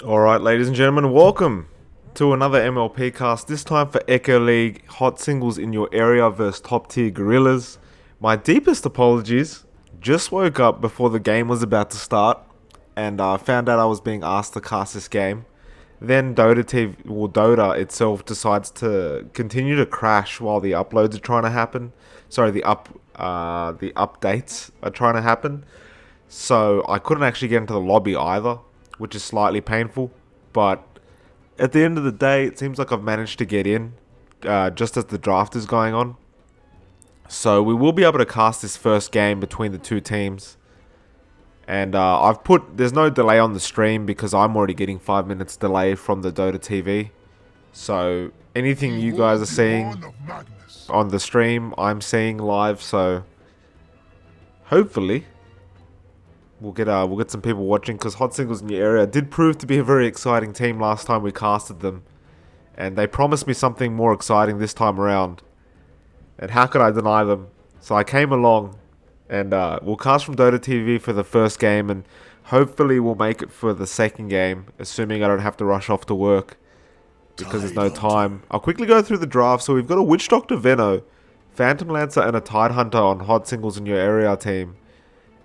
Alright, ladies and gentlemen, welcome to another MLP cast, this time for Echo League Hot Singles in your area versus top tier gorillas. My deepest apologies, just woke up before the game was about to start and found out I was being asked to cast this game. Then Dota itself decides to continue to crash while the uploads are trying to happen. Sorry, the updates are trying to happen. So I couldn't actually get into the lobby either, which is slightly painful. But at the end of the day, it seems like I've managed to get in just as the draft is going on. So we will be able to cast this first game between the two teams. And there's no delay on the stream because I'm already getting 5 minutes delay from the Dota TV. So anything you guys are seeing on the stream, I'm seeing live. So hopefully we'll get some people watching, because Hot Singles in your area did prove to be a very exciting team last time we casted them. And they promised me something more exciting this time around. And how could I deny them? So I came along. And we'll cast from Dota TV for the first game, and hopefully we'll make it for the second game, assuming I don't have to rush off to work, because there's no time. I'll quickly go through the draft. So we've got a Witch Doctor Veno, Phantom Lancer, and a Tidehunter on Hot Singles in your area team.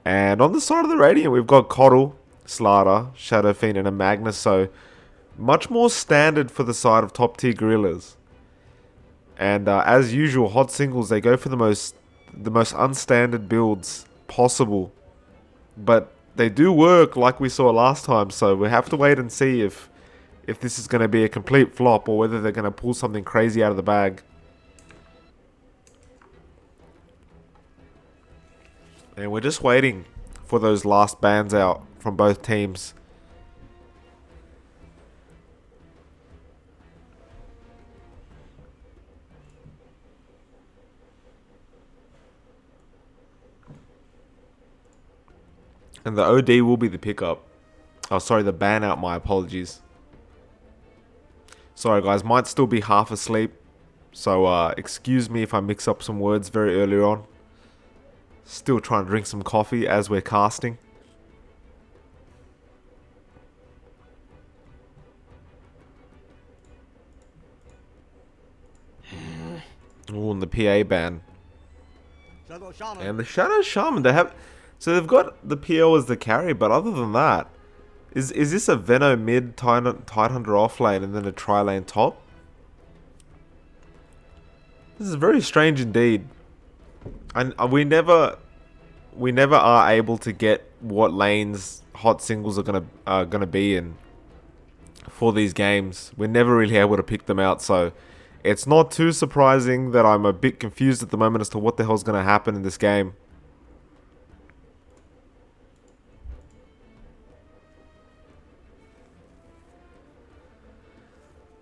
And on the side of the Radiant, we've got Coddle, Slardar, Shadow Fiend, and a Magnus. So much more standard for the side of top tier gorillas. And as usual, Hot Singles, they go for the most unstandard builds possible, but they do work like we saw last time. So we have to wait and see if this is going to be a complete flop or whether they're going to pull something crazy out of the bag. And we're just waiting for those last bans out from both teams. And the OD will be the pickup. Oh, sorry, the ban out, my apologies. Sorry, guys, might still be half asleep. So, excuse me if I mix up some words very early on. Still trying to drink some coffee as we're casting. Ooh, and the PA ban. And the Shadow Shaman, so they've got the PO as the carry, but other than that, is this a Veno mid, Tidehunter off lane, and then a tri-lane top? This is very strange indeed. And we never are able to get what lanes Hot Singles are gonna be in for these games. We're never really able to pick them out, so it's not too surprising that I'm a bit confused at the moment as to what the hell's gonna happen in this game.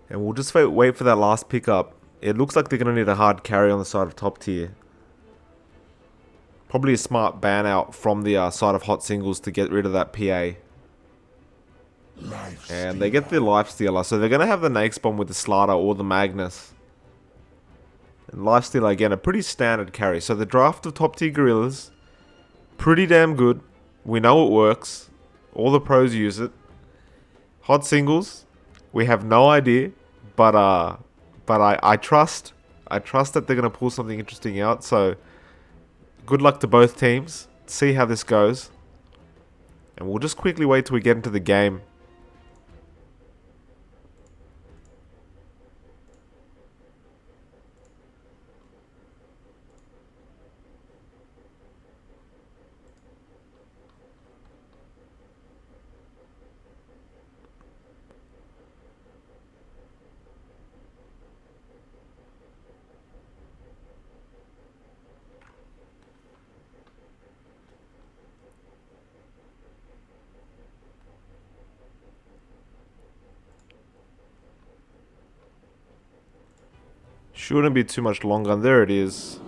And we'll just wait for that last pickup. It looks like they're going to need a hard carry on the side of top tier. Probably a smart ban out from the side of Hot Singles to get rid of that PA. And they get the Lifestealer. So they're going to have the Nakes Bomb with the Slardar or the Magnus. And Lifestealer, again, a pretty standard carry. So the draft of top tier gorillas, pretty damn good. We know it works. All the pros use it. Hot Singles, we have no idea, but I trust that they're gonna pull something interesting out. So good luck to both teams. See how this goes, and we'll just quickly wait till we get into the game. Shouldn't be too much longer, and there it is.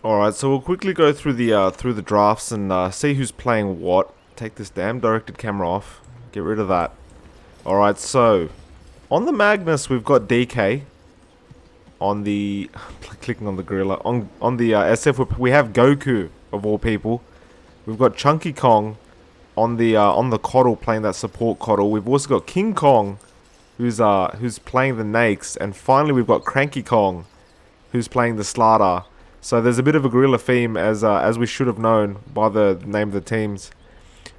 Alright, so we'll quickly go through the drafts and see who's playing what. Take this damn directed camera off. Get rid of that. Alright, so On the Magnus, we've got DK. On the... clicking on the gorilla. On the SF, we have Goku, of all people. We've got Chunky Kong on the Coddle, playing that support Coddle. We've also got King Kong, who's playing the Nakes. And finally, we've got Cranky Kong, who's playing the Slardar. So there's a bit of a gorilla theme, as we should have known by the name of the teams.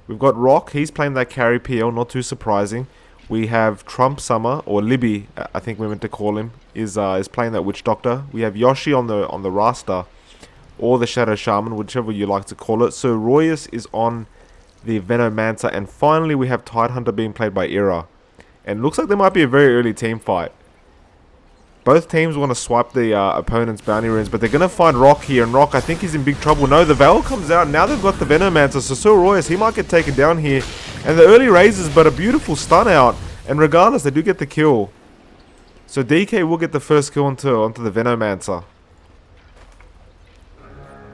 We've got Rock, he's playing that carry PL, not too surprising. We have Trump Summer, or Libby, I think we meant to call him, is playing that Witch Doctor. We have Yoshi on the Rasta, or the Shadow Shaman, whichever you like to call it. So Royus is on the Venomancer, and finally we have Tidehunter being played by Era. And it looks like there might be a very early team fight. Both teams want to swipe the opponent's bounty runes, but they're going to find Rock here, and Rock, I think he's in big trouble. No, the Veil comes out, now they've got the Venomancer, so Sir Royus, he might get taken down here. And the early raises, but a beautiful stun out, and regardless, they do get the kill. So DK will get the first kill onto the Venomancer.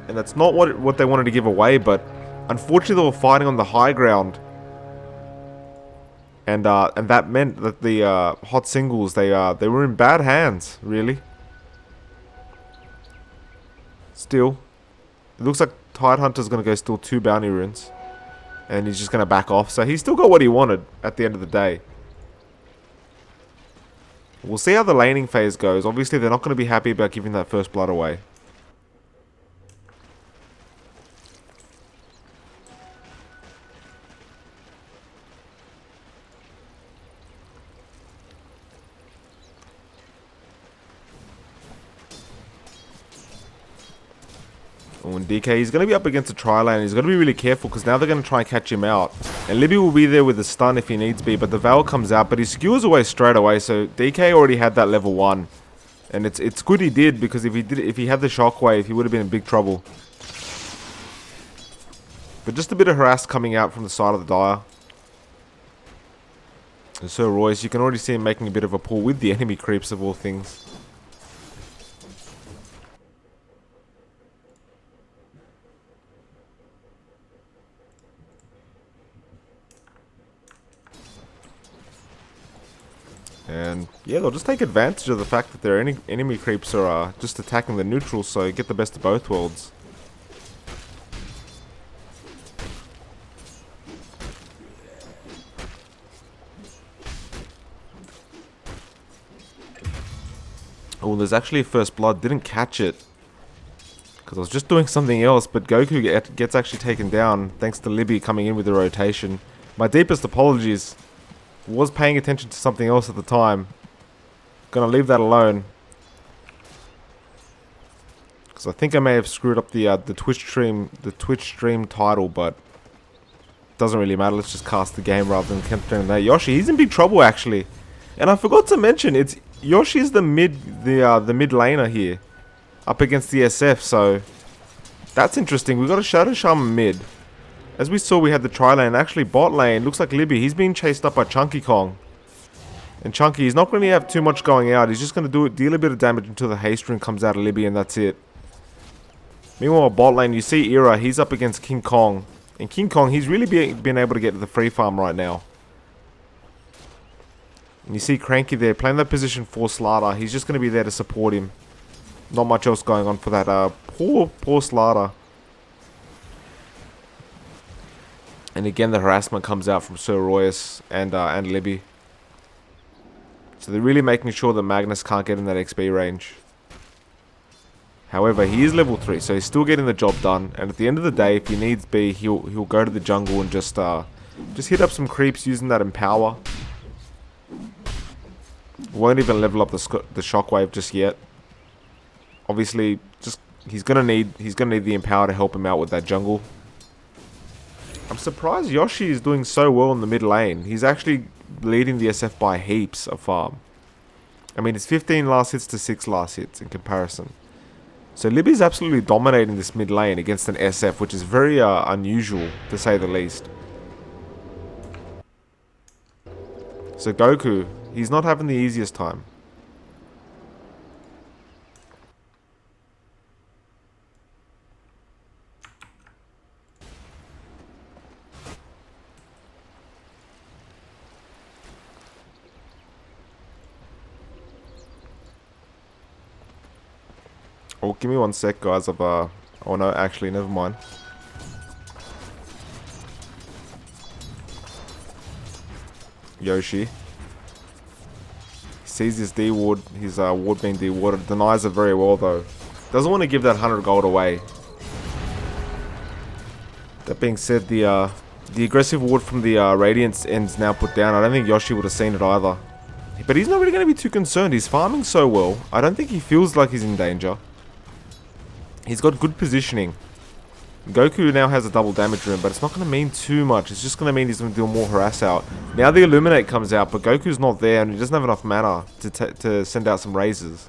And that's not what they wanted to give away, but unfortunately they were fighting on the high ground. And that meant that the hot singles, they were in bad hands, really. Still, it looks like Tidehunter's going to go steal 2 bounty runes. And he's just going to back off. So he's still got what he wanted at the end of the day. We'll see how the laning phase goes. Obviously, they're not going to be happy about giving that first blood away. Oh, and DK, he's going to be up against a tri-lane. He's got to be really careful because now they're going to try and catch him out. And Libby will be there with a stun if he needs be, but the Veil comes out. But he skewers away straight away, so DK already had that level 1. And it's good he did, because if he had the shockwave, he would have been in big trouble. But just a bit of harass coming out from the side of the Dire. And Sir Royce, you can already see him making a bit of a pull with the enemy creeps of all things. And yeah, they'll just take advantage of the fact that their enemy creeps are just attacking the neutral, so you get the best of both worlds. Oh, there's actually a first blood. Didn't catch it, because I was just doing something else, but Goku gets actually taken down thanks to Libby coming in with the rotation. My deepest apologies. Was paying attention to something else at the time. Gonna leave that alone, because I think I may have screwed up the Twitch stream title, but doesn't really matter. Let's just cast the game rather than concentrating on that. Yoshi, he's in big trouble actually, and I forgot to mention it's Yoshi's the mid laner here, up against the SF. So that's interesting. We got a Shadow Shaman mid. As we saw, we had the tri-lane. Actually, bot lane, looks like Libby. He's being chased up by Chunky Kong. And Chunky, he's not going to have too much going out. He's just going to deal a bit of damage until the haste rune comes out of Libby, and that's it. Meanwhile, bot lane, you see Era. He's up against King Kong. And King Kong, he's really been able to get to the free farm right now. And you see Cranky there, playing that position for Slardar. He's just going to be there to support him. Not much else going on for that poor Slardar. And again, the harassment comes out from Sir Royus and Libby. So they're really making sure that Magnus can't get in that XP range. However, he is level 3, so he's still getting the job done. And at the end of the day, if he needs be, he'll go to the jungle and just hit up some creeps using that Empower. Won't even level up the Shockwave just yet. Obviously, he's gonna need the Empower to help him out with that jungle. I'm surprised Yoshi is doing so well in the mid lane. He's actually leading the SF by heaps of farm. I mean, it's 15 last hits to 6 last hits in comparison. So Libby's absolutely dominating this mid lane against an SF, which is very unusual, to say the least. So Goku, he's not having the easiest time. Oh, give me 1 sec, guys. Oh no, actually, never mind. Yoshi sees his D ward, his ward being dewarded, denies it very well though. Doesn't want to give that 100 gold away. That being said, the aggressive ward from the Radiance end's now put down. I don't think Yoshi would have seen it either. But he's not really going to be too concerned. He's farming so well. I don't think he feels like he's in danger. He's got good positioning. Goku now has a double damage rune, but it's not going to mean too much. It's just going to mean he's going to do more harass out. Now the Illuminate comes out, but Goku's not there and he doesn't have enough mana to send out some razors.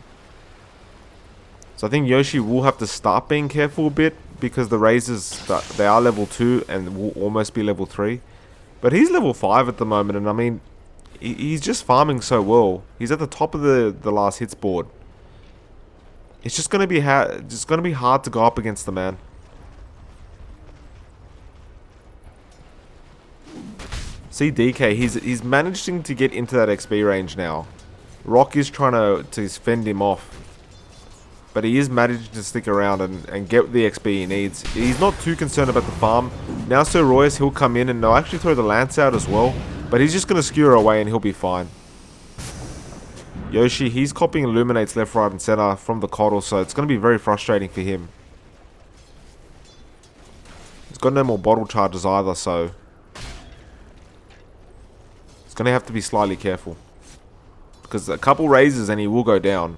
So I think Yoshi will have to start being careful a bit, because the razors, they are level 2 and will almost be level 3. But he's level 5 at the moment, and I mean, he's just farming so well. He's at the top of the last hits board. It's just going to be hard to go up against the man. See DK, he's managing to get into that XP range now. Rock is trying to fend him off. But he is managing to stick around and get the XP he needs. He's not too concerned about the farm. Now Sir Royce, he'll come in and they'll actually throw the lance out as well. But he's just going to skewer away and he'll be fine. Yoshi, he's copying Illuminates left, right and center from the Coddle, so it's going to be very frustrating for him. He's got no more bottle charges either, so he's going to have to be slightly careful. Because a couple raises and he will go down.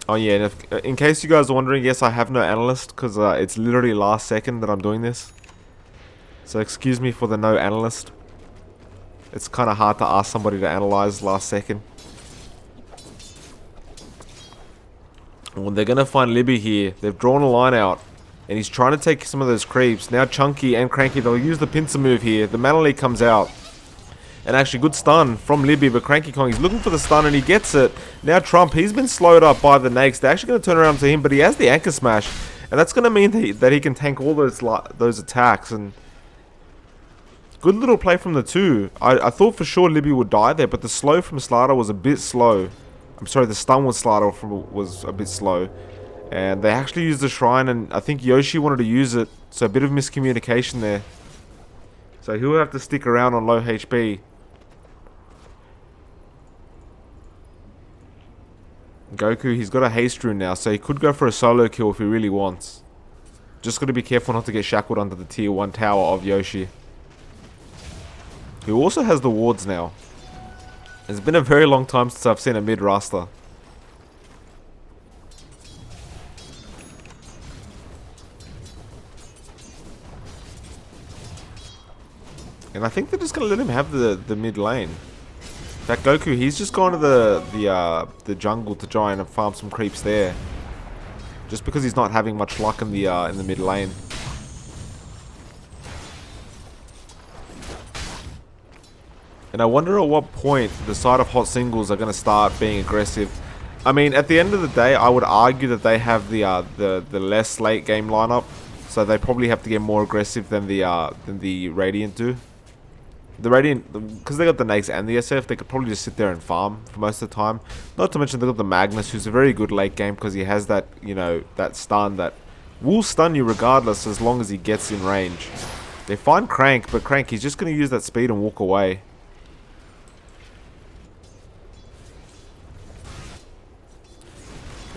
Oh yeah, and in case you guys are wondering, yes, I have no analyst, because it's literally last second that I'm doing this. So excuse me for the no analyst. It's kind of hard to ask somebody to analyze last second. Well, they're going to find Libby here. They've drawn a line out. And he's trying to take some of those creeps. Now Chunky and Cranky, they'll use the pincer move here. The Manali comes out. And actually, good stun from Libby, but Cranky Kong, he's looking for the stun and he gets it. Now Trump, he's been slowed up by the Nakes. They're actually going to turn around to him, but he has the Anchor Smash. And that's going to mean that he can tank all those attacks. And good little play from the two. I thought for sure Libby would die there, but the slow from Slardar was a bit slow. I'm sorry, the stun with Slardar was a bit slow. And they actually used the Shrine, and I think Yoshi wanted to use it. So a bit of miscommunication there. So he'll have to stick around on low HP. Goku, he's got a haste rune now, so he could go for a solo kill if he really wants. Just got to be careful not to get shackled under the tier 1 tower of Yoshi. Who also has the wards now. It's been a very long time since I've seen a mid-raster. And I think they're just going to let him have the mid lane. In fact, Goku, he's just gone to the jungle to try and farm some creeps there. Just because he's not having much luck in the mid lane. And I wonder at what point the side of Hot Singles are going to start being aggressive. I mean, at the end of the day, I would argue that they have the less late game lineup, so they probably have to get more aggressive than the Radiant do. The Radiant, because they got the Nakes and the SF, they could probably just sit there and farm for most of the time. Not to mention they got the Magnus, who's a very good late game because he has that, you know, that stun that will stun you regardless as long as he gets in range. They find Crank, but Crank, he's just going to use that speed and walk away.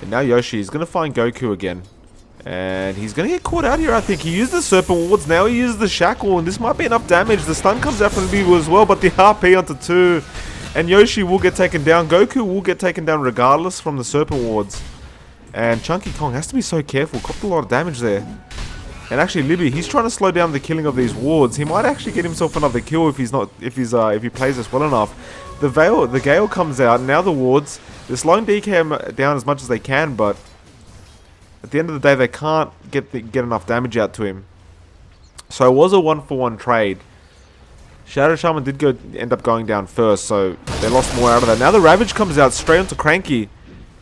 And now Yoshi is going to find Goku again. And he's going to get caught out here, I think. He used the Serpent Wards, now he uses the Shackle, and this might be enough damage. The stun comes out from Bibu as well, but the RP onto 2. And Yoshi will get taken down. Goku will get taken down regardless from the Serpent Wards. And Chunky Kong has to be so careful. Copped a lot of damage there. And actually Libby, he's trying to slow down the killing of these wards. He might actually get himself another kill if if he plays this well enough. The Gale comes out, now the wards. They're slowing DK down as much as they can, but at the end of the day, they can't get enough damage out to him. So it was a 1-for-1 trade. Shadow Shaman did end up going down first, so they lost more out of that. Now the Ravage comes out straight onto Cranky,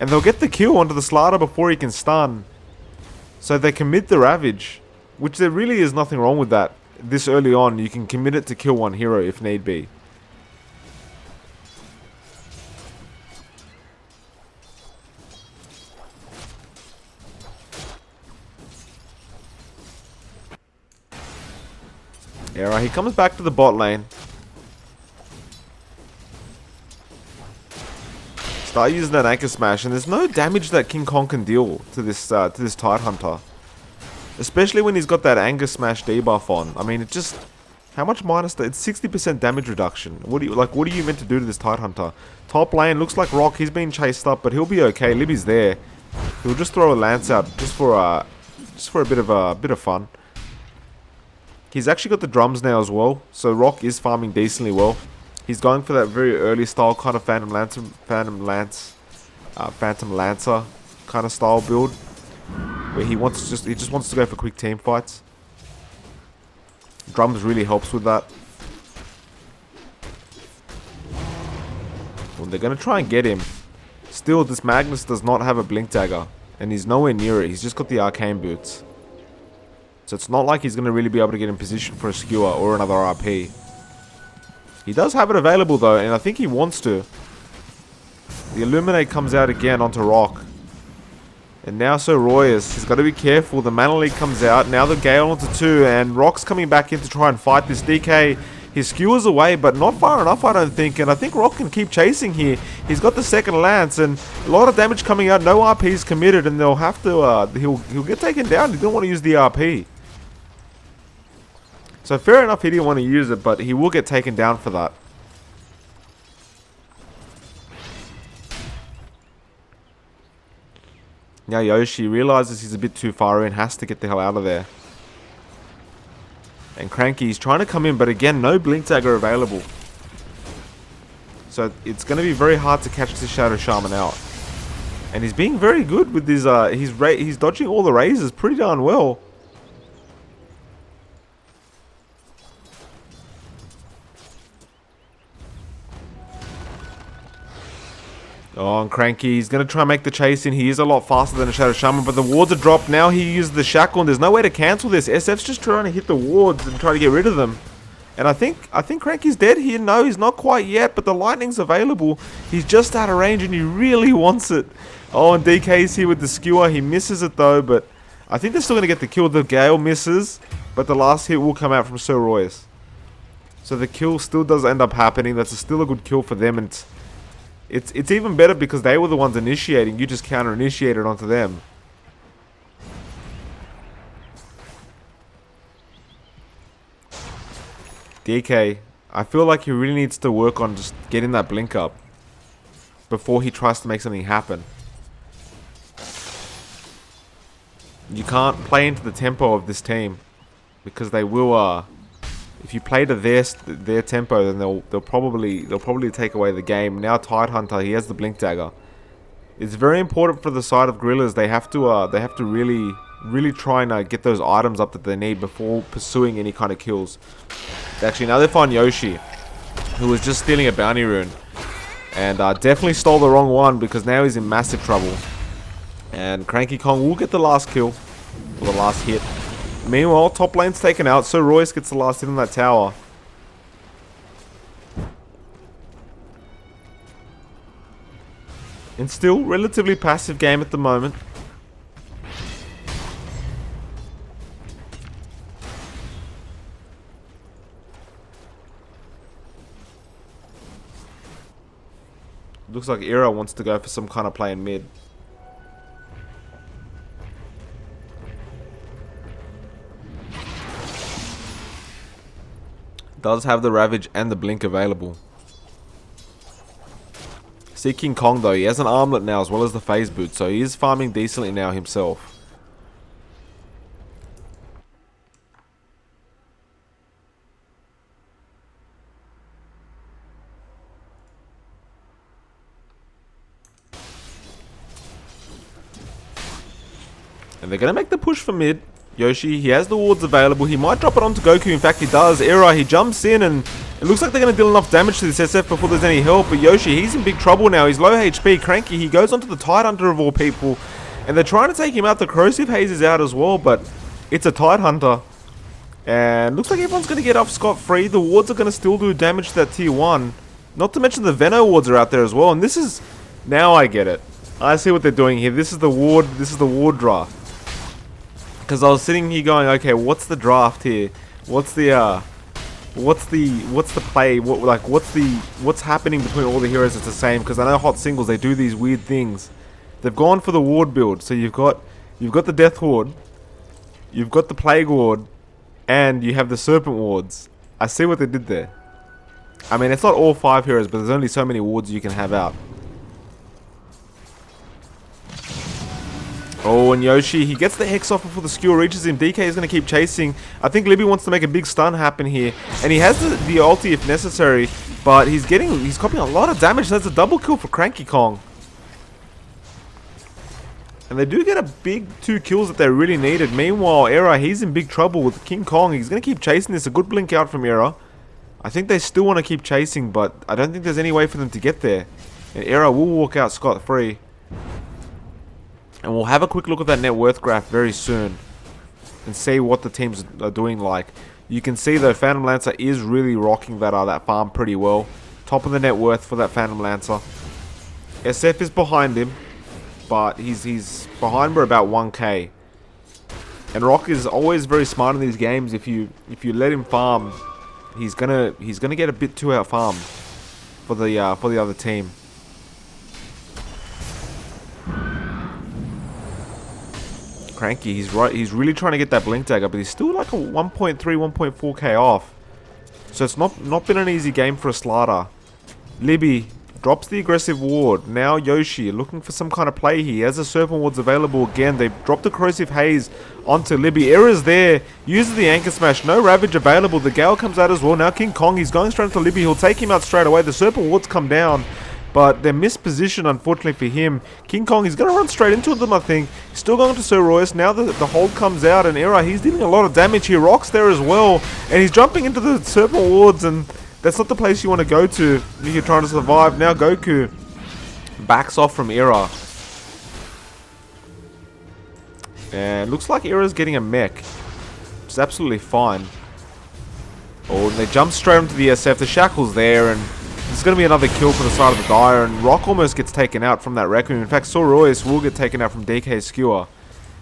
and they'll get the kill onto the Slardar before he can stun. So they commit the Ravage, which there really is nothing wrong with that. this early on, you can commit it to kill one hero if need be. Alright, he comes back to the bot lane. Start using that Anchor Smash, and there's no damage that King Kong can deal to this Tidehunter. Especially when he's got that Anchor Smash debuff on. I mean, it just... How much minus that? It's 60% damage reduction. What are you meant to do to this Tidehunter? Top lane, looks like Rock, he's being chased up, but he'll be okay. Libby's there. He'll just throw a lance out just for a bit of fun. He's actually got the drums now as well, so Rock is farming decently well. He's going for that very early style kind of Phantom Lancer kind of style build, where he just wants to go for quick team fights. Drums really helps with that. Well, they're gonna try and get him. Still, this Magnus does not have a Blink Dagger, and he's nowhere near it. He's just got the Arcane Boots. So it's not like he's going to really be able to get in position for a Skewer or another RP. He does have it available though, and I think he wants to. The Illuminate comes out again onto Rock. And now Sir Royus, he's got to be careful. The Mana Leak comes out, now the Gale onto 2, and Rock's coming back in to try and fight this DK. His Skewers away, but not far enough I don't think, and I think Rock can keep chasing here. He's got the second Lance, and a lot of damage coming out, no RP's committed, and they'll have to, he'll get taken down. He didn't want to use the RP. So fair enough, he didn't want to use it, but he will get taken down for that. Now Yoshi realizes he's a bit too far in, has to get the hell out of there. And Cranky's trying to come in, but again, no Blink Dagger available. So it's going to be very hard to catch this Shadow Shaman out. And he's being very good with his, he's dodging all the razors pretty darn well. Oh, and Cranky, he's going to try and make the chase in. He is a lot faster than a Shadow Shaman, but the wards are dropped now. He uses the Shackle, and there's no way to cancel this. SF's just trying to hit the wards and try to get rid of them. And I think Cranky's dead here. No, he's not quite yet, but the lightning's available. He's just out of range, and he really wants it. Oh, and DK's here with the Skewer. He misses it, though, but I think they're still going to get the kill. The Gale misses, but the last hit will come out from Sir Royus. So the kill still does end up happening. That's still a good kill for them, and it's even better because they were the ones initiating. You just counter-initiated onto them. DK, I feel like he really needs to work on just getting that blink up before he tries to make something happen. You can't play into the tempo of this team because they will. If you play to their tempo, then they'll probably take away the game. Now Tidehunter, he has the Blink Dagger. It's very important for the side of Gorillas. They have to really try and get those items up that they need before pursuing any kind of kills. Actually, now they find Yoshi, who was just stealing a bounty rune, and definitely stole the wrong one because now he's in massive trouble. And Cranky Kong will get the last kill, or the last hit. Meanwhile, top lane's taken out, so Royce gets the last hit on that tower. And still, relatively passive game at the moment. Looks like Era wants to go for some kind of play in mid. Does have the Ravage and the Blink available. See King Kong though, he has an armlet now as well as the phase boot, so he is farming decently now himself. And they're going to make the push for mid. Yoshi, he has the wards available. He might drop it onto Goku. In fact, he does. Era, he jumps in, and it looks like they're going to deal enough damage to this SF before there's any help. But Yoshi, he's in big trouble now. He's low HP. Cranky, he goes onto the Tidehunter of all people. And they're trying to take him out. The Corrosive Haze is out as well, but it's a Tidehunter. And looks like everyone's going to get off scot-free. The wards are going to still do damage to that tier 1. Not to mention the Veno wards are out there as well. And this is... Now I get it. I see what they're doing here. This is the ward draft. Because I was sitting here going, okay, what's the draft here? What's the play? What's happening between all the heroes? It's the same. Because I know hot singles, they do these weird things. They've gone for the ward build. So you've got the Death Ward, you've got the Plague Ward, and you have the Serpent Wards. I see what they did there. I mean, it's not all 5 heroes, but there's only so many wards you can have out. Oh, and Yoshi, he gets the Hex off before the skewer reaches him. DK is going to keep chasing. I think Libby wants to make a big stun happen here. And he has the ulti if necessary, but he's copying a lot of damage. That's a double kill for Cranky Kong. And they do get a big 2 kills that they really needed. Meanwhile, Era, he's in big trouble with King Kong. He's going to keep chasing this. A good blink out from Era. I think they still want to keep chasing, but I don't think there's any way for them to get there. And Era will walk out scot-free. And we'll have a quick look at that net worth graph very soon. And see what the teams are doing like. You can see though, Phantom Lancer is really rocking that farm pretty well. Top of the net worth for that Phantom Lancer. SF is behind him. But he's behind by about 1k. And Rock is always very smart in these games. If you let him farm, he's gonna get a bit too out farmed for the other team. Cranky, he's really trying to get that Blink Dagger, but he's still like a 1.3, 1.4k off. So it's not been an easy game for a Slardar. Libby drops the aggressive ward. Now Yoshi looking for some kind of play here. He has the Serpent Wards available again. They've dropped the Corrosive Haze onto Libby. Era's there. Uses the Anchor Smash. No Ravage available. The Gale comes out as well. Now King Kong, he's going straight into Libby. He'll take him out straight away. The Serpent Wards come down, but they're mispositioned unfortunately for him. King Kong, he's going to run straight into them, I think. He's still going to Sir Royce. Now the hold comes out, and Era, he's dealing a lot of damage here. Rock's there as well, and he's jumping into the Serpent Wards, and that's not the place you want to go to if you're trying to survive. Now Goku backs off from Era. And looks like Era's getting a mech. Which is absolutely fine. Oh, and they jump straight into the SF. The Shackle's there, and there's going to be another kill for the side of the Dire. And Rock almost gets taken out from that Raccoon. In fact, Soroyas will get taken out from DK's Skewer.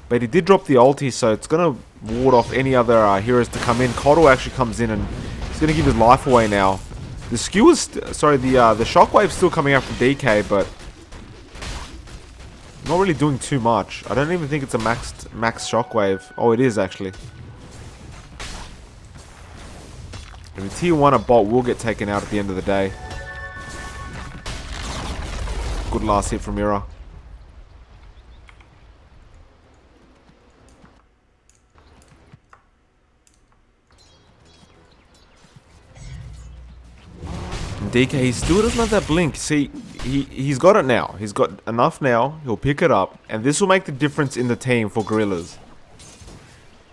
But he did drop the ulti, so it's going to ward off any other heroes to come in. Koddle actually comes in, and he's going to give his life away now. The Skewer's, the Shockwave's still coming out from DK, but not really doing too much. I don't even think it's a max Shockwave. Oh, it is actually. And the tier 1 bot will get taken out at the end of the day. Good last hit from Era. DK, he still doesn't have that blink. See, he's got it now. He's got enough now. He'll pick it up, and this will make the difference in the team for Gorillas.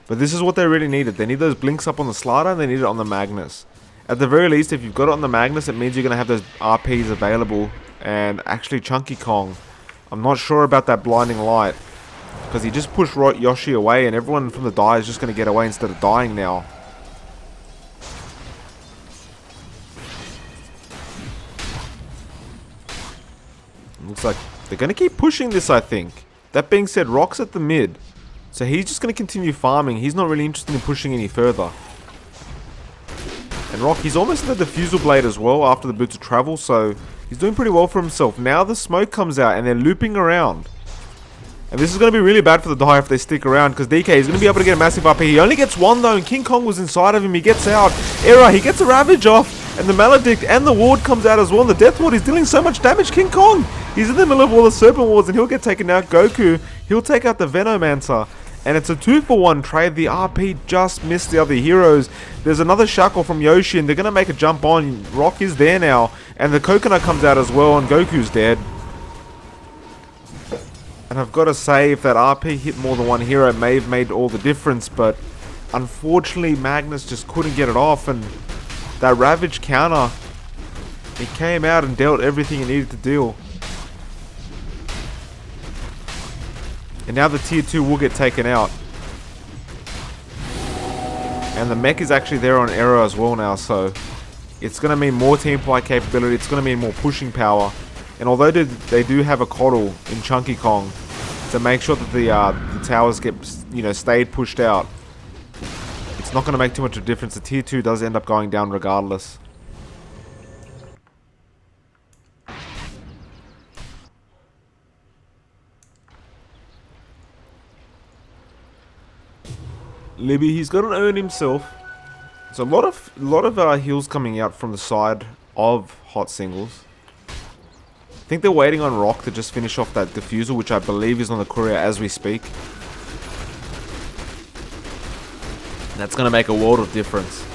But this is what they really needed. They need those blinks up on the Slardar, and they need it on the Magnus. At the very least, if you've got it on the Magnus, it means you're going to have those RPs available. And actually, Chunky Kong, I'm not sure about that Blinding Light, because he just pushed Yoshi away, and everyone from the Dire is just going to get away instead of dying now. Looks like they're going to keep pushing this, I think. That being said, Rock's at the mid. So he's just going to continue farming. He's not really interested in pushing any further. And Rock, he's almost at the Diffusal Blade as well after the Boots of Travel. So he's doing pretty well for himself. Now the smoke comes out and they're looping around. And this is going to be really bad for the Dire if they stick around, because DK is going to be able to get a massive RP. He only gets one though, and King Kong was inside of him. He gets out. Era, he gets a Ravage off, and the Maledict and the Ward comes out as well. And the Death Ward is dealing so much damage. King Kong, he's in the middle of all the Serpent Wards, and he'll get taken out. Goku, he'll take out the Venomancer. And it's a 2-for-1 trade. The RP just missed the other heroes. There's another Shackle from Yoshi, and they're going to make a jump on. Rock is there now, and the Coconut comes out as well, and Goku's dead. And I've got to say, if that RP hit more than one hero, it may have made all the difference, but unfortunately Magnus just couldn't get it off, and that Ravage counter, it came out and dealt everything it needed to deal. And now the tier 2 will get taken out. And the mech is actually there on Arrow as well now, so it's going to mean more team fight capability. It's going to mean more pushing power. And although they do have a coddle in Chunky Kong to make sure that the towers get, you know, stayed pushed out, it's not going to make too much of a difference. The tier 2 does end up going down regardless. Libby, he's got an urn himself. So a lot of heals coming out from the side of Hot Singles. I think they're waiting on Rock to just finish off that diffuser, which I believe is on the courier as we speak. That's going to make a world of difference.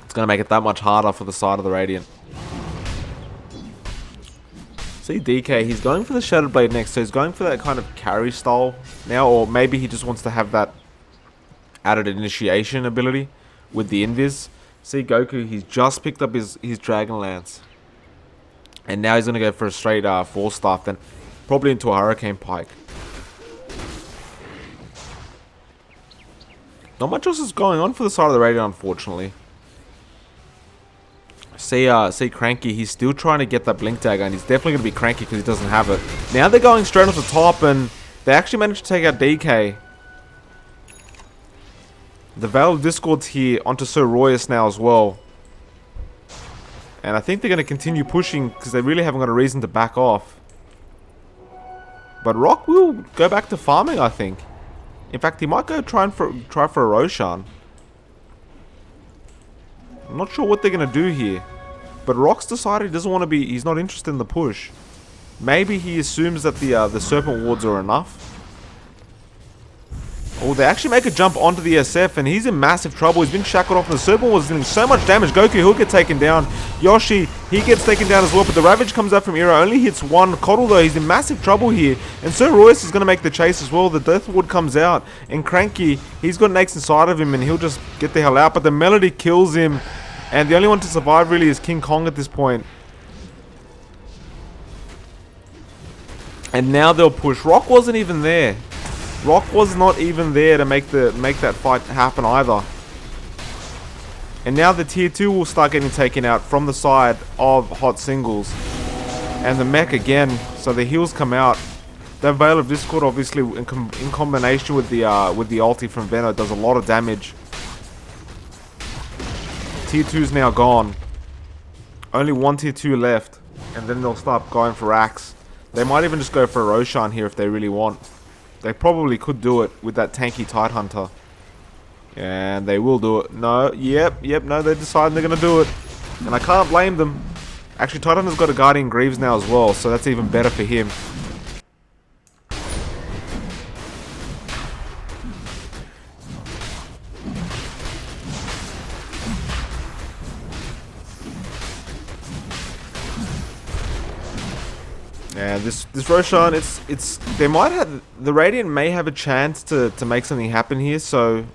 It's going to make it that much harder for the side of the Radiant. See DK, he's going for the Shattered Blade next, so he's going for that kind of carry style now, or maybe he just wants to have that added initiation ability with the Invis. See Goku, he's just picked up his Dragon Lance. And now he's going to go for a straight Force Staff, then probably into a Hurricane Pike. Not much else is going on for the side of the Radiant, unfortunately. See Cranky, he's still trying to get that Blink Dagger, and he's definitely going to be cranky because he doesn't have it. Now they're going straight off the top, and they actually managed to take out DK. The Veil of Discord's here onto Sir Royus now as well. And I think they're going to continue pushing because they really haven't got a reason to back off. But Rock will go back to farming, I think. In fact, he might go try for a Roshan. I'm not sure what they're going to do here. But Rock's decided he doesn't want to be... He's not interested in the push. Maybe he assumes that the Serpent Wards are enough. Oh, they actually make a jump onto the SF, and he's in massive trouble. He's been shackled off, and the Serpent Wards doing so much damage. Goku, he'll get taken down. Yoshi, he gets taken down as well, but the Ravage comes out from Ira. Only hits one. Coddle, though, he's in massive trouble here. And Sir Royce is going to make the chase as well. The Death Ward comes out, and Cranky, he's got an axe inside of him, and he'll just get the hell out. But the Melody kills him, and the only one to survive, really, is King Kong at this point. And now they'll push. Rock wasn't even there. Rock was not even there to make that fight happen either. And now the tier 2 will start getting taken out from the side of Hot Singles. And the mech again, so the heals come out. The Veil of Discord obviously in combination with the ulti from Venom does a lot of damage. Tier 2's now gone. Only one tier 2 left. And then they'll start going for Axe. They might even just go for a Roshan here if they really want. They probably could do it with that tanky Tidehunter. And they will do it. No, yep, no, they decide they're going to do it. And I can't blame them. Actually, Tidehunter's got a Guardian Greaves now as well, so that's even better for him. Yeah, this Roshan, it's they might have, the Radiant may have a chance to make something happen here. So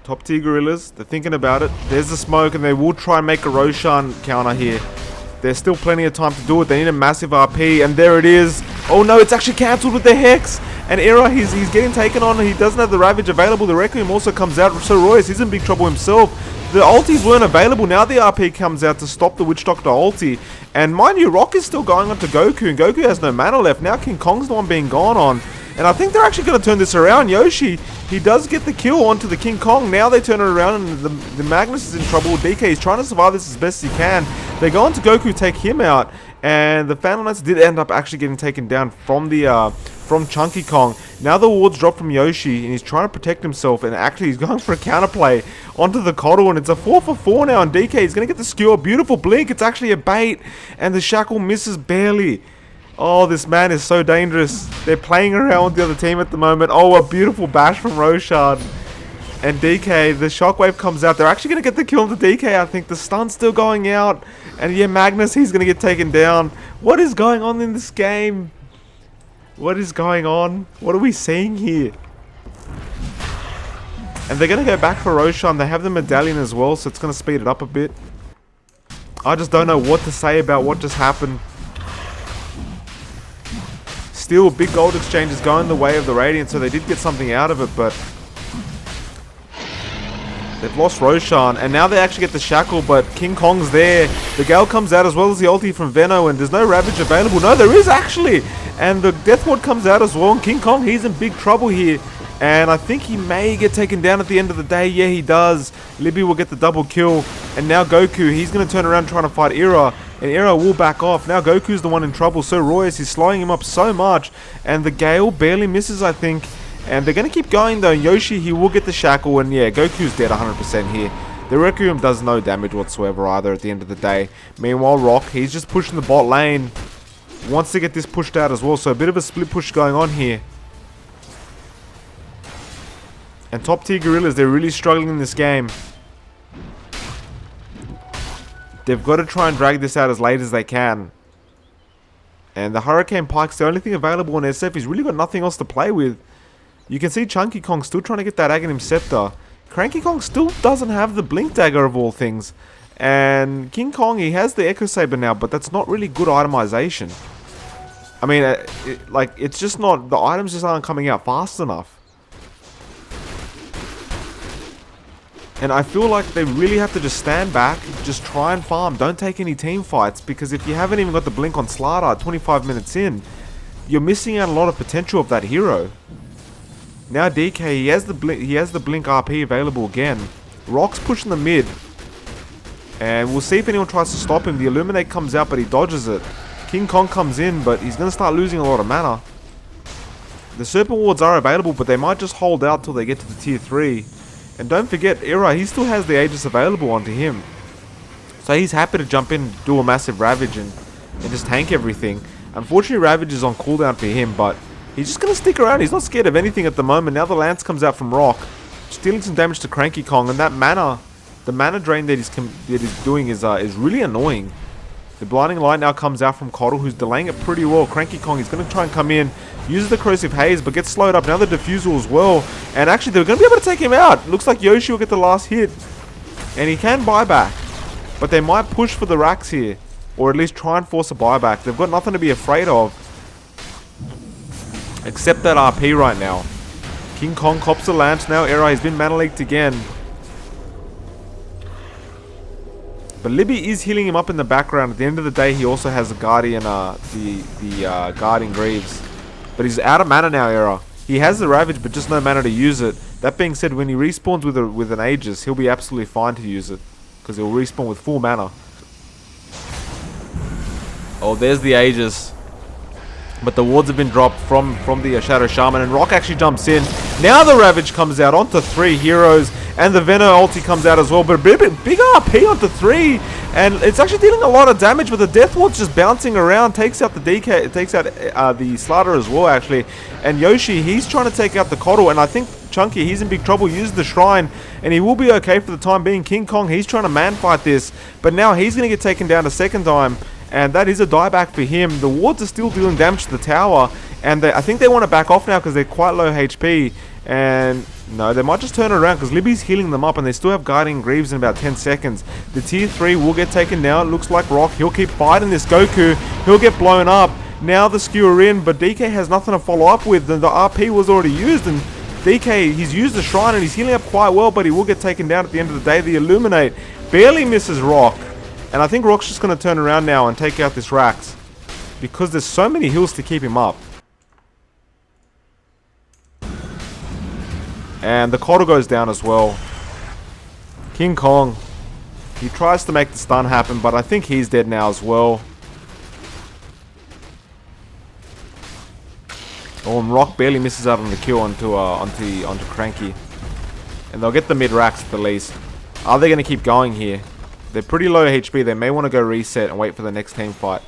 top tier gorillas, they're thinking about it. There's the smoke, and they will try and make a Roshan counter here. There's still plenty of time to do it. They need a massive RP, and there it is. Oh no, it's actually cancelled with the Hex. And Era, he's getting taken on. He doesn't have the Ravage available. The Requiem also comes out. So Royce, he's in big trouble himself. The ultis weren't available. Now the RP comes out to stop the Witch Doctor ulti. And mind you, Rock is still going on to Goku, and Goku has no mana left. Now King Kong's the one being gone on. And I think they're actually going to turn this around. Yoshi, he does get the kill onto the King Kong. Now they turn it around, and the Magnus is in trouble. DK is trying to survive this as best he can. They go on to Goku, take him out. And the Phantom Knights did end up actually getting taken down from the from Chunky Kong. Now the wards drop from Yoshi, and he's trying to protect himself, and actually he's going for a counterplay onto the Coddle, and it's a 4-for-4 now, and DK is going to get the skewer. Beautiful blink, it's actually a bait, and the shackle misses barely. Oh, this man is so dangerous. They're playing around with the other team at the moment. Oh, a beautiful bash from Roshan. And DK, the shockwave comes out. They're actually going to get the kill on the DK, I think. The stun's still going out. And yeah, Magnus, he's going to get taken down. What is going on in this game? What is going on? What are we seeing here? And they're going to go back for Roshan. They have the medallion as well, so it's going to speed it up a bit. I just don't know what to say about what just happened. Still, big gold exchange is going the way of the Radiant, so they did get something out of it, but They've lost Roshan, and now they actually get the Shackle, but King Kong's there. The Gale comes out as well as the ulti from Veno, and there's no Ravage available. No, there is actually! And the Death Ward comes out as well, and King Kong, he's in big trouble here. And I think he may get taken down at the end of the day. Yeah, he does. Libby will get the double kill. And now Goku, he's going to turn around trying to fight Ira. And Ira will back off. Now Goku's the one in trouble. So Royce is slowing him up so much. And the Gale barely misses, I think. And they're going to keep going though. Yoshi, he will get the Shackle. And yeah, Goku's dead 100% here. The Requiem does no damage whatsoever either at the end of the day. Meanwhile, Rock, he's just pushing the bot lane. Wants to get this pushed out as well. So a bit of a split push going on here. And top tier Gorillas, they're really struggling in this game. They've got to try and drag this out as late as they can. And the Hurricane Pike's the only thing available on SF. He's really got nothing else to play with. You can see Chunky Kong still trying to get that Aghanim Scepter. Cranky Kong still doesn't have the Blink Dagger of all things. And King Kong, he has the Echo Saber now, but that's not really good itemization. I mean, it's just not, the items just aren't coming out fast enough. And I feel like they really have to just stand back, just try and farm, don't take any team fights, because if you haven't even got the blink on Slardar 25 minutes in, you're missing out a lot of potential of that hero. Now DK, he has the blink RP available again. Rock's pushing the mid. And we'll see if anyone tries to stop him. The Illuminate comes out, but he dodges it. King Kong comes in, but he's going to start losing a lot of mana. The Serpent Wards are available, but they might just hold out till they get to the tier 3. And don't forget, Ira, he still has the Aegis available onto him. So he's happy to jump in, do a massive Ravage, and just tank everything. Unfortunately, Ravage is on cooldown for him, but he's just going to stick around. He's not scared of anything at the moment. Now the Lance comes out from Rock, stealing some damage to Cranky Kong, and that mana, the mana drain that he's doing is really annoying. The Blinding Light now comes out from Coddle, who's delaying it pretty well. Cranky Kong is going to try and come in, uses the Corrosive Haze, but gets slowed up. Now the Diffusal as well. And actually, they're going to be able to take him out. Looks like Yoshi will get the last hit. And he can buy back. But they might push for the racks here. Or at least try and force a buyback. They've got nothing to be afraid of. Except that RP right now. King Kong cops the Lance. Now Ira has been mana leaked again. But Libby is healing him up in the background. At the end of the day, he also has the Guardian, Guardian Greaves. But he's out of mana now, Ira. He has the Ravage, but just no mana to use it. That being said, when he respawns with an Aegis, he'll be absolutely fine to use it. Because he'll respawn with full mana. Oh, there's the Aegis. But the wards have been dropped from the Shadow Shaman, and Rock actually jumps in. Now the Ravage comes out onto 3 heroes, and the Veno ulti comes out as well. But a big RP onto 3, and it's actually dealing a lot of damage. But the Death Ward's just bouncing around, takes out the DK, it takes out the Slardar as well actually. And Yoshi, he's trying to take out the Coddle, and I think Chunky, he's in big trouble. Uses the Shrine, and he will be okay for the time being. King Kong, he's trying to man fight this, but now he's going to get taken down a second time. And that is a dieback for him. The wards are still dealing damage to the tower. And I think they want to back off now because they're quite low HP. And no, they might just turn it around because Libby's healing them up. And they still have Guardian Greaves in about 10 seconds. The tier 3 will get taken down. It looks like Rock. He'll keep fighting this Goku. He'll get blown up. Now the skewer in. But DK has nothing to follow up with. And the RP was already used. And DK, he's used the Shrine and he's healing up quite well. But he will get taken down at the end of the day. The Illuminate barely misses Rock. And I think Rock's just going to turn around now and take out this Rax. Because there's so many heals to keep him up. And the Coddle goes down as well. King Kong. He tries to make the stun happen, but I think he's dead now as well. Oh, and Rock barely misses out on the kill onto Cranky. And they'll get the mid Rax at the least. Are they going to keep going here? They're pretty low HP. They may want to go reset and wait for the next team fight.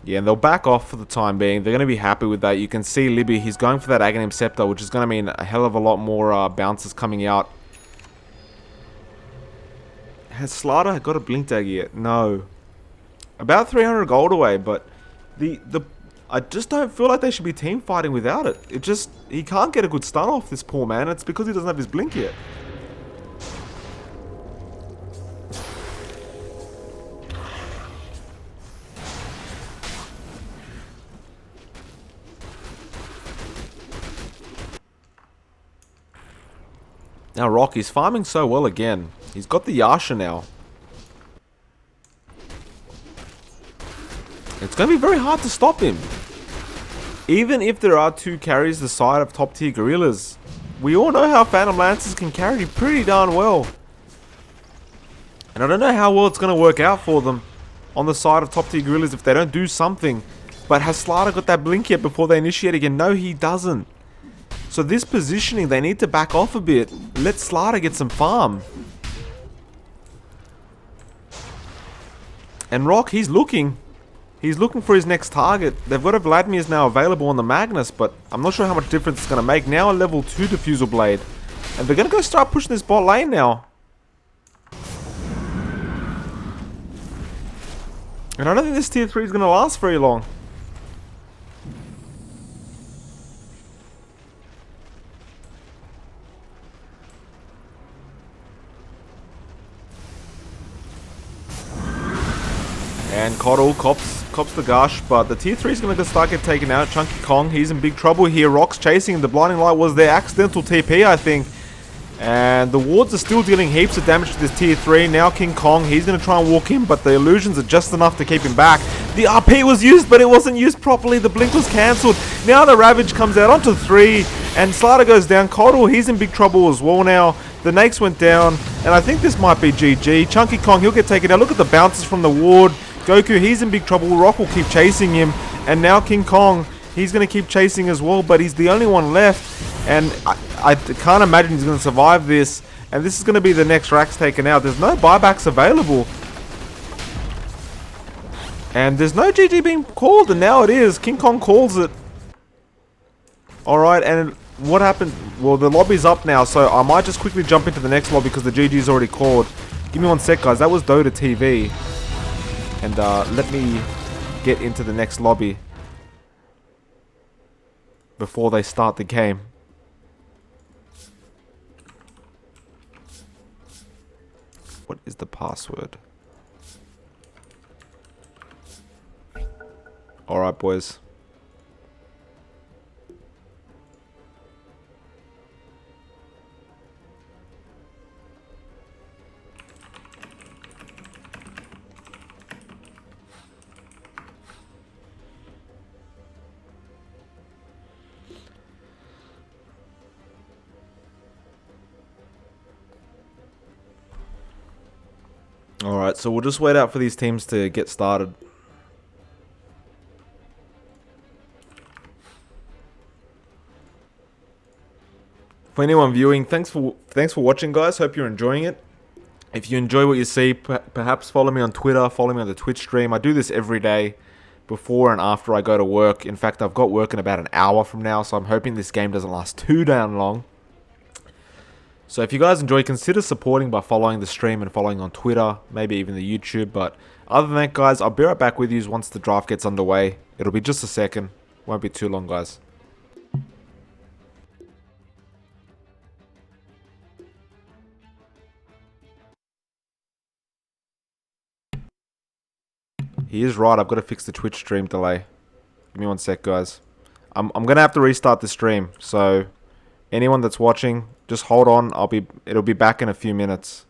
Yeah, and they'll back off for the time being. They're going to be happy with that. You can see Libby, he's going for that Aghanim Scepter, which is going to mean a hell of a lot more bounces coming out. Has Slardar got a Blink Dagger yet? No. About 300 gold away, but I just don't feel like they should be team fighting without it. He can't get a good stun off, this poor man. It's because he doesn't have his blink yet. Now Rock, he's farming so well again. He's got the Yasha now. It's going to be very hard to stop him. Even if there are 2 carries the side of top tier Gorillas, we all know how Phantom Lancers can carry pretty darn well. And I don't know how well it's going to work out for them on the side of top tier Gorillas if they don't do something. But has Slardar got that blink yet before they initiate again? No, he doesn't. So this positioning, they need to back off a bit. Let Slardar get some farm. And Rock, he's looking. He's looking for his next target. They've got a Vladimir's now available on the Magnus, but I'm not sure how much difference it's going to make. Now a level 2 Diffusal Blade. And they're going to go start pushing this bot lane now. And I don't think this tier 3 is going to last very long. And Coddle cops the gush, but the tier 3 is going to start get taken out. Chunky Kong, he's in big trouble here. Rock's chasing him. The Blinding Light was their accidental TP, I think. And the wards are still dealing heaps of damage to this tier 3. Now King Kong, he's going to try and walk in, but the illusions are just enough to keep him back. The RP was used, but it wasn't used properly. The blink was cancelled. Now the Ravage comes out onto 3, and Slardar goes down. Coddle, he's in big trouble as well now. The Nakes went down, and I think this might be GG. Chunky Kong, he'll get taken out. Look at the bounces from the ward. Goku, he's in big trouble. Rock will keep chasing him, and now King Kong, he's going to keep chasing as well, but he's the only one left. And I can't imagine he's going to survive this. And this is going to be the next Rax taken out. There's no buybacks available. And there's no GG being called. And now it is. King Kong calls it. Alright, and what happened? Well, the lobby's up now. So I might just quickly jump into the next lobby because the GG's already called. Give me 1 sec, guys. That was Dota TV. And let me get into the next lobby before they start the game. What is the password? Alright, boys. Alright, so we'll just wait out for these teams to get started. For anyone viewing, thanks for watching, guys. Hope you're enjoying it. If you enjoy what you see, perhaps follow me on Twitter, follow me on the Twitch stream. I do this every day before and after I go to work. In fact, I've got work in about an hour from now, so I'm hoping this game doesn't last too damn long. So if you guys enjoy, consider supporting by following the stream and following on Twitter, maybe even the YouTube. But other than that, guys, I'll be right back with you once the draft gets underway. It'll be just a second. Won't be too long, guys. He is right, I've got to fix the Twitch stream delay. Give me 1 sec, guys. I'm going to have to restart the stream, so anyone that's watching, just hold on. It'll be back in a few minutes.